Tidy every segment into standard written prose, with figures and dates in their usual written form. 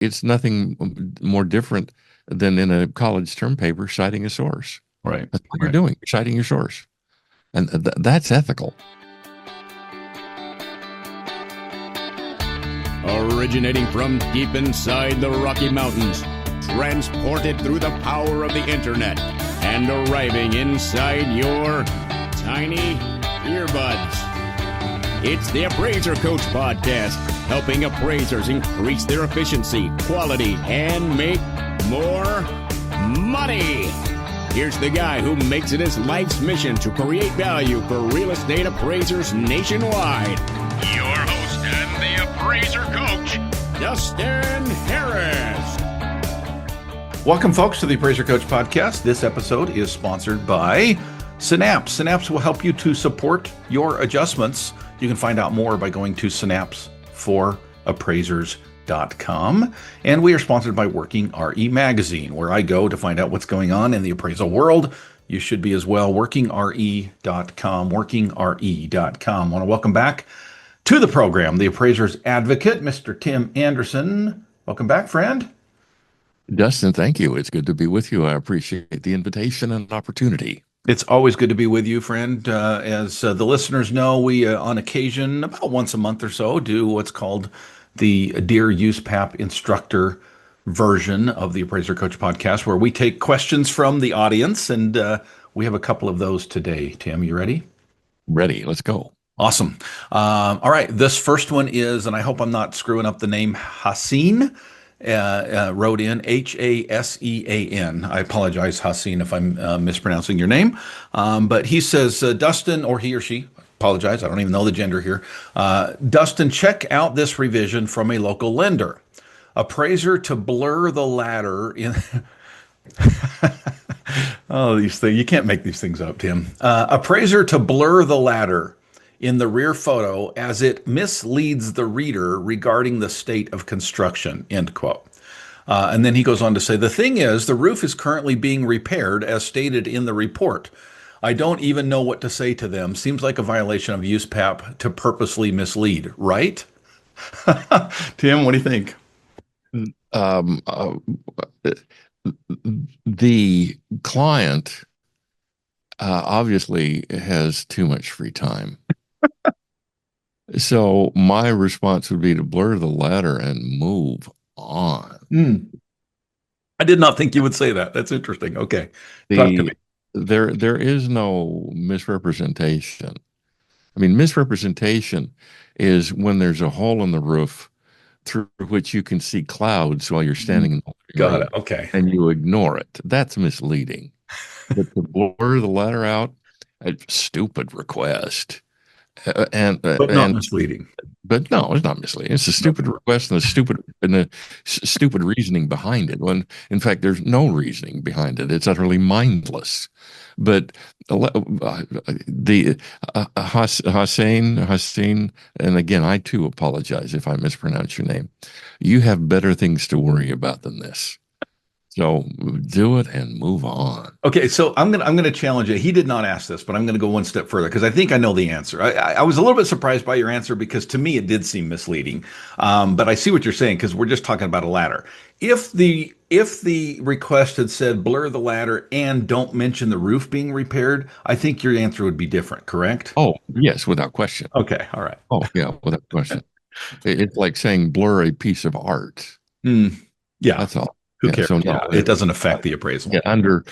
it's nothing more different than in a college term paper citing a source. Right. That's what you're doing. You're citing your source. And that's ethical. Originating from deep inside the Rocky Mountains, transported through the power of the internet, and arriving inside your tiny earbuds. It's the Appraiser Coach podcast, helping appraisers increase their efficiency, quality, and make more money. Here's the guy who makes it his life's mission to create value for real estate appraisers nationwide. Your host and the Appraiser Coach, Dustin Harris. Welcome, folks, to the Appraiser Coach podcast. This episode is sponsored by Synapse. Synapse will help you to support your adjustments. You can find out more by going to synapse4appraisers.com. And we are sponsored by Working RE Magazine, where I go to find out what's going on in the appraisal world. You should be as well. WorkingRE.com, WorkingRE.com. I want to welcome back to the program the appraiser's advocate, Mr. Tim Andersen. Welcome back, friend. Dustin, thank you. It's good to be with you. I appreciate the invitation and opportunity. It's always good to be with you, friend. As the listeners know, we, on occasion, about once a month or so, do what's called the Dear USPAP Instructor version of the Appraiser Coach podcast, where we take questions from the audience, and we have a couple of those today. Tim, you ready? Ready. Let's go. Awesome. All right. This first one is, and I hope I'm not screwing up the name, Haseen. Wrote in Hasean. I apologize, Haseen, if I'm mispronouncing your name. But he says, Dustin, or he or she, apologize, I don't even know the gender here. Dustin, check out this revision from a local lender. Appraiser to blur the ladder in. Oh, these things, you can't make these things up, Tim. Appraiser to blur the ladder in the rear photo as it misleads the reader regarding the state of construction, end quote. And then he goes on to say, the thing is, the roof is currently being repaired as stated in the report. I don't even know what to say to them. Seems like a violation of USPAP to purposely mislead, right? Tim, what do you think? The client obviously has too much free time. So my response would be to blur the ladder and move on. I did not think you would say that. That's interesting. Okay. Talk to me. There is no misrepresentation. I mean, misrepresentation is when there's a hole in the roof through which you can see clouds while you're standing in the Got it. Okay. and you ignore it. That's misleading. But to blur the ladder out, a stupid request. But not misleading. But no, it's not misleading. It's a stupid request and the stupid reasoning behind it. When in fact there's no reasoning behind it. It's utterly mindless. But the Haseen, and again, I too apologize if I mispronounce your name. You have better things to worry about than this. So do it and move on. Okay, so I'm gonna challenge you. He did not ask this, but I'm gonna go one step further because I think I know the answer. I was a little bit surprised by your answer because to me it did seem misleading. But I see what you're saying because we're just talking about a ladder. If the request had said blur the ladder and don't mention the roof being repaired, I think your answer would be different. Correct? Oh yes, without question. Okay, all right. Oh yeah, without question. It's like saying blur a piece of art. Yeah, that's all. Who cares? So no, it doesn't affect the appraisal. Yeah, under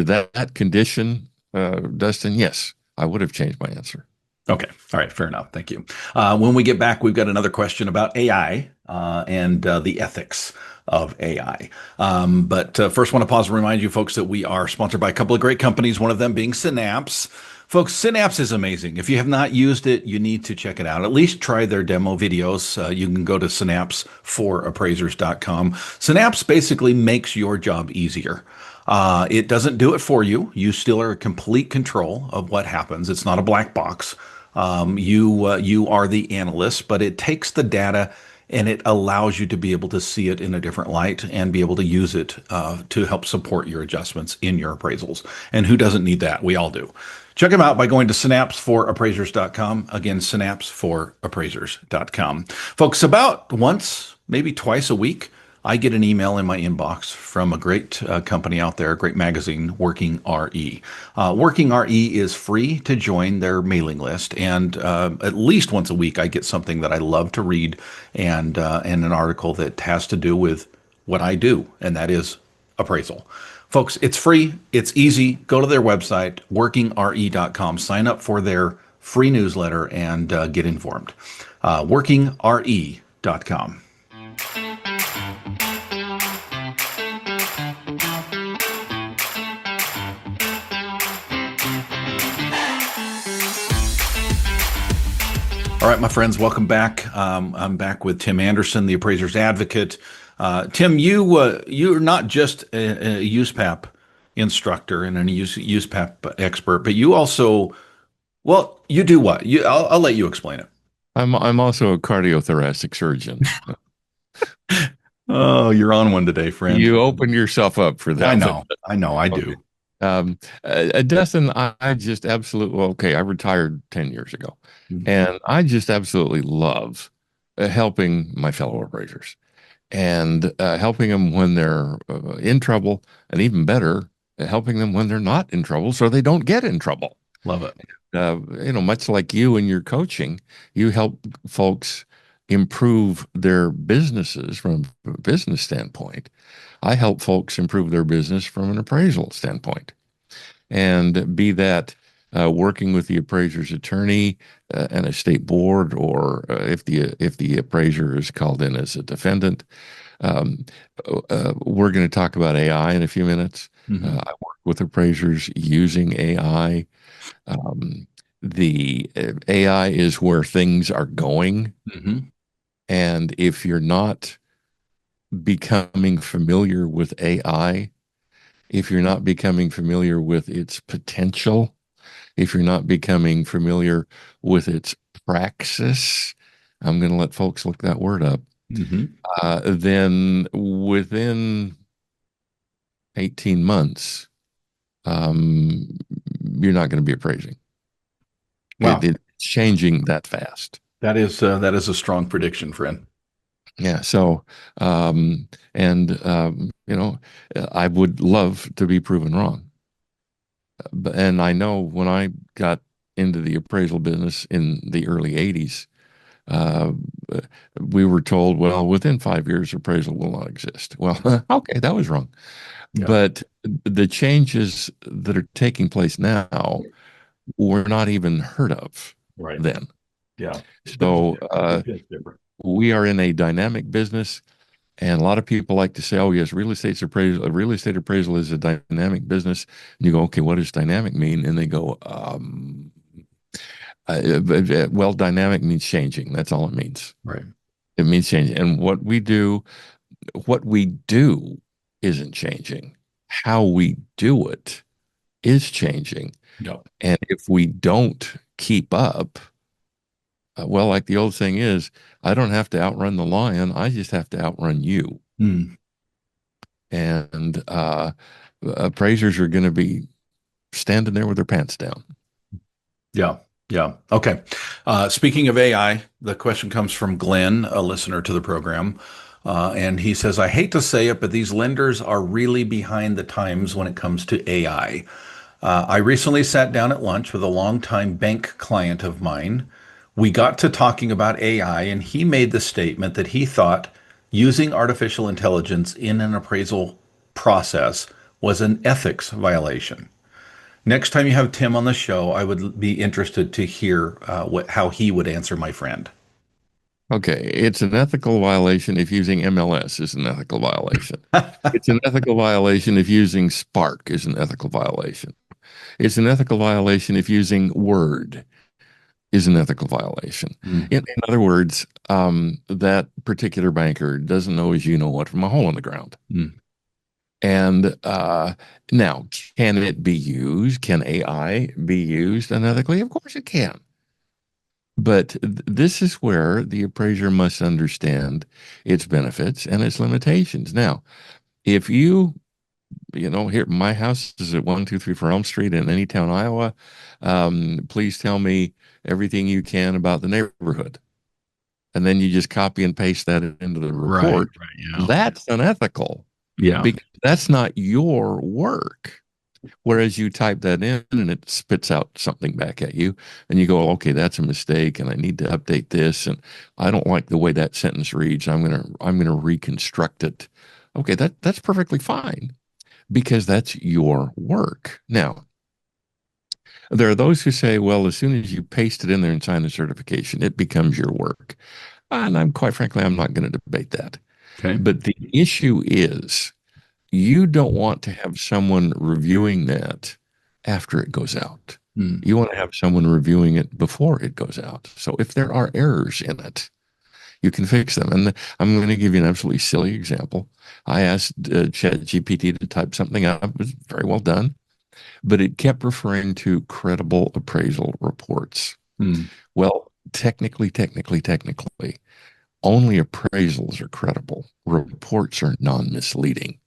that condition, Dustin, yes, I would have changed my answer. Okay. All right. Fair enough. Thank you. When we get back, we've got another question about AI and the ethics of AI. But first, want to pause and remind you folks that we are sponsored by a couple of great companies, one of them being Synapse. Folks, Synapse is amazing. If you have not used it, you need to check it out. At least try their demo videos. You can go to synapse4appraisers.com. Synapse basically makes your job easier. It doesn't do it for you. You still are in complete control of what happens. It's not a black box. You are the analyst, but it takes the data and it allows you to be able to see it in a different light and be able to use it to help support your adjustments in your appraisals. And who doesn't need that? We all do. Check them out by going to synapse4appraisers.com. Again, synapse4appraisers.com. Folks, about once, maybe twice a week, I get an email in my inbox from a great company out there, a great magazine, Working RE. Working RE is free to join their mailing list, and at least once a week, I get something that I love to read, and an article that has to do with what I do, and that is appraisal. Folks, it's free, it's easy. Go to their website, workingre.com, sign up for their free newsletter, and get informed. Workingre.com. All right, my friends, welcome back. I'm back with Tim Andersen, the Appraiser's Advocate. Tim, you're not just a USPAP instructor and a USPAP expert, but you also, well, you do what? I'll let you explain it. I'm also a cardiothoracic surgeon. Oh, you're on one today, friend. You open yourself up for that. I know, I do. Dustin, I just absolutely, okay, I retired 10 years ago, and I just absolutely love helping my fellow appraisers and helping them when they're in trouble, and even better, helping them when they're not in trouble so they don't get in trouble. Love it. Much like you and your coaching, you help folks improve their businesses from a business standpoint. I help folks improve their business from an appraisal standpoint, and be that working with the appraiser's attorney and a state board, or if the appraiser is called in as a defendant. We're going to talk about AI in a few minutes. I work with appraisers using AI. The AI is where things are going. And if you're not becoming familiar with AI, if you're not becoming familiar with its potential, if you're not becoming familiar with its praxis, I'm going to let folks look that word up, then within 18 months, you're not going to be appraising. Wow. It's changing that fast. That is a strong prediction, friend. Yeah. So, I would love to be proven wrong. And I know when I got into the appraisal business in the early 80s, we were told, well, within 5 years, appraisal will not exist. Well, okay, that was wrong. Yeah. But the changes that are taking place now were not even heard of then. Yeah. So we are in a dynamic business, and a lot of people like to say, "Oh, yes, real estate appraisal is a dynamic business." And you go, "Okay, what does dynamic mean?" And they go, "Well, dynamic means changing. That's all it means. Right? It means changing." And what we do isn't changing. How we do it is changing. Yep. And if we don't keep up, well, like the old saying is, I don't have to outrun the lion. I just have to outrun you. And appraisers are going to be standing there with their pants down. Yeah. Yeah. Okay. Speaking of AI, the question comes from Glenn, a listener to the program. And he says, I hate to say it, but these lenders are really behind the times when it comes to AI. I recently sat down at lunch with a longtime bank client of mine. We got to talking about AI, and he made the statement that he thought using artificial intelligence in an appraisal process was an ethics violation. Next time you have Tim on the show, I would be interested to hear how he would answer my friend. Okay, it's an ethical violation if using MLS is an ethical violation. It's an ethical violation if using Spark is an ethical violation. It's an ethical violation if using Word is an ethical violation. In other words, that particular banker doesn't know as you know what from a hole in the ground. And now, can it be used? Can AI be used unethically? Of course it can. But this is where the appraiser must understand its benefits and its limitations. Now, if here, my house is at 1234 Elm Street in Anytown, Iowa. Please tell me everything you can about the neighborhood. and then you just copy and paste that into the report. Right. Yeah. That's unethical. Yeah. Because that's not your work. Whereas you type that in and it spits out something back at you, and you go, okay, that's a mistake, and I need to update this, and I don't like the way that sentence reads. I'm gonna reconstruct it. Okay, that's perfectly fine because that's your work. Now, there are those who say, well, as soon as you paste it in there and sign the certification, it becomes your work. And I'm quite frankly, I'm not going to debate that. Okay. But the issue is you don't want to have someone reviewing that after it goes out. You want to have someone reviewing it before it goes out. So if there are errors in it, you can fix them. And I'm going to give you an absolutely silly example. I asked ChatGPT to type something up. It was very well done, but it kept referring to credible appraisal reports. Well, technically, only appraisals are credible. Reports are non-misleading.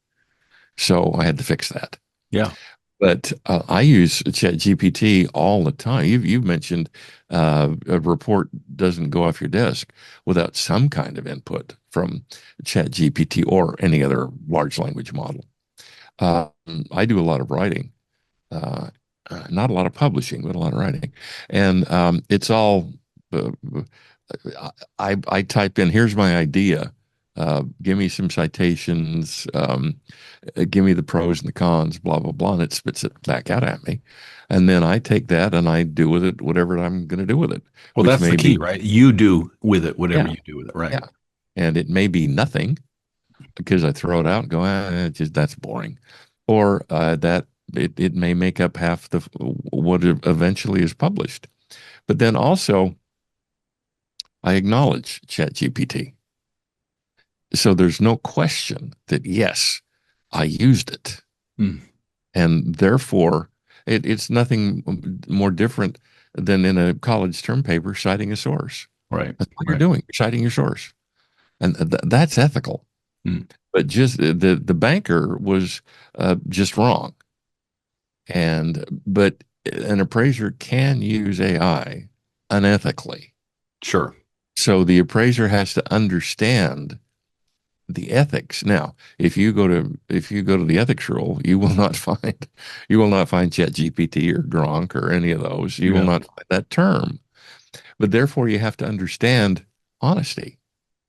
So I had to fix that. Yeah. But I use ChatGPT all the time. You've mentioned a report doesn't go off your desk without some kind of input from ChatGPT or any other large language model. I do a lot of writing, not a lot of publishing, but a lot of writing, and it's all. I type in, here's my idea. Give me some citations, give me the pros and the cons, blah, blah, blah, and it spits it back out at me. And then I take that and I do with it whatever I'm going to do with it. Well, that's the key, right? You do with it whatever you do with it, right? Yeah. And it may be nothing because I throw it out and go, that's boring. Or that it may make up half what eventually is published. But then also, I acknowledge ChatGPT. So there's no question that, yes, I used it. And therefore, it's nothing more different than in a college term paper citing a source. Right. That's what you're doing, citing your source. And that's ethical. But just the banker was just wrong. But an appraiser can use AI unethically. Sure. So the appraiser has to understand the ethics. Now, if you go to the ethics rule, you will not find ChatGPT or Gronk or any of those. You will not find that term. But therefore, you have to understand honesty,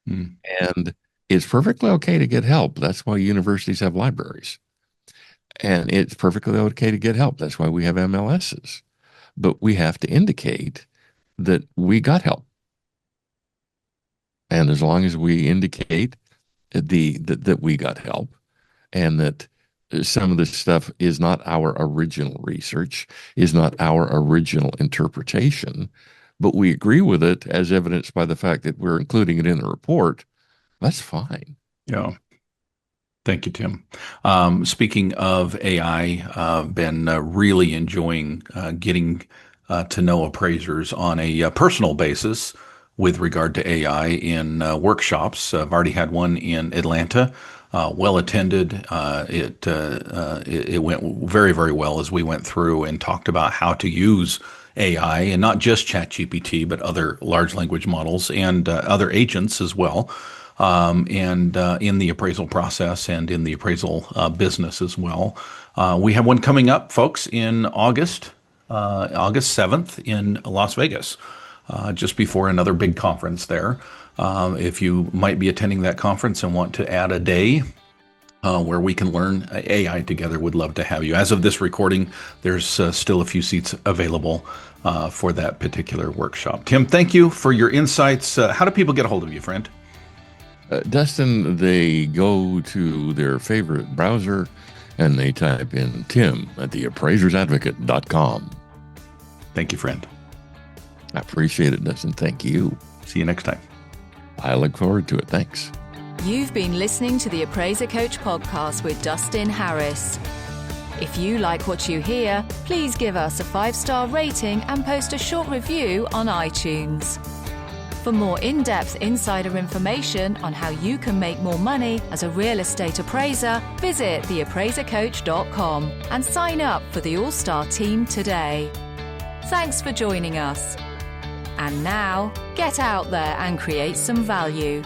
and it's perfectly okay to get help. That's why universities have libraries, and it's perfectly okay to get help. That's why we have MLSs. But we have to indicate that we got help, and as long as we indicate that we got help, and that some of this stuff is not our original research, is not our original interpretation, but we agree with it as evidenced by the fact that we're including it in the report, that's fine. Yeah. Thank you, Tim. Speaking of AI, been really enjoying getting to know appraisers on a personal basis with regard to AI in workshops. I've already had one in Atlanta, well attended. It went very, very well as we went through and talked about how to use AI, and not just ChatGPT, but other large language models and other agents as well, and in the appraisal process and in the appraisal business as well. We have one coming up, folks, in August 7th in Las Vegas. Just before another big conference there. If you might be attending that conference and want to add a day where we can learn AI together, would love to have you. As of this recording, there's still a few seats available for that particular workshop. Tim, thank you for your insights. How do people get a hold of you, friend? Dustin, they go to their favorite browser and they type in Tim at TheAppraiserCoach.com. Thank you, friend. I appreciate it, Dustin. Thank you. See you next time. I look forward to it. Thanks. You've been listening to the Appraiser Coach podcast with Dustin Harris. If you like what you hear, please give us a 5-star rating and post a short review on iTunes. For more in-depth insider information on how you can make more money as a real estate appraiser, visit TheAppraiserCoach.com and sign up for the All-Star team today. Thanks for joining us. And now, get out there and create some value.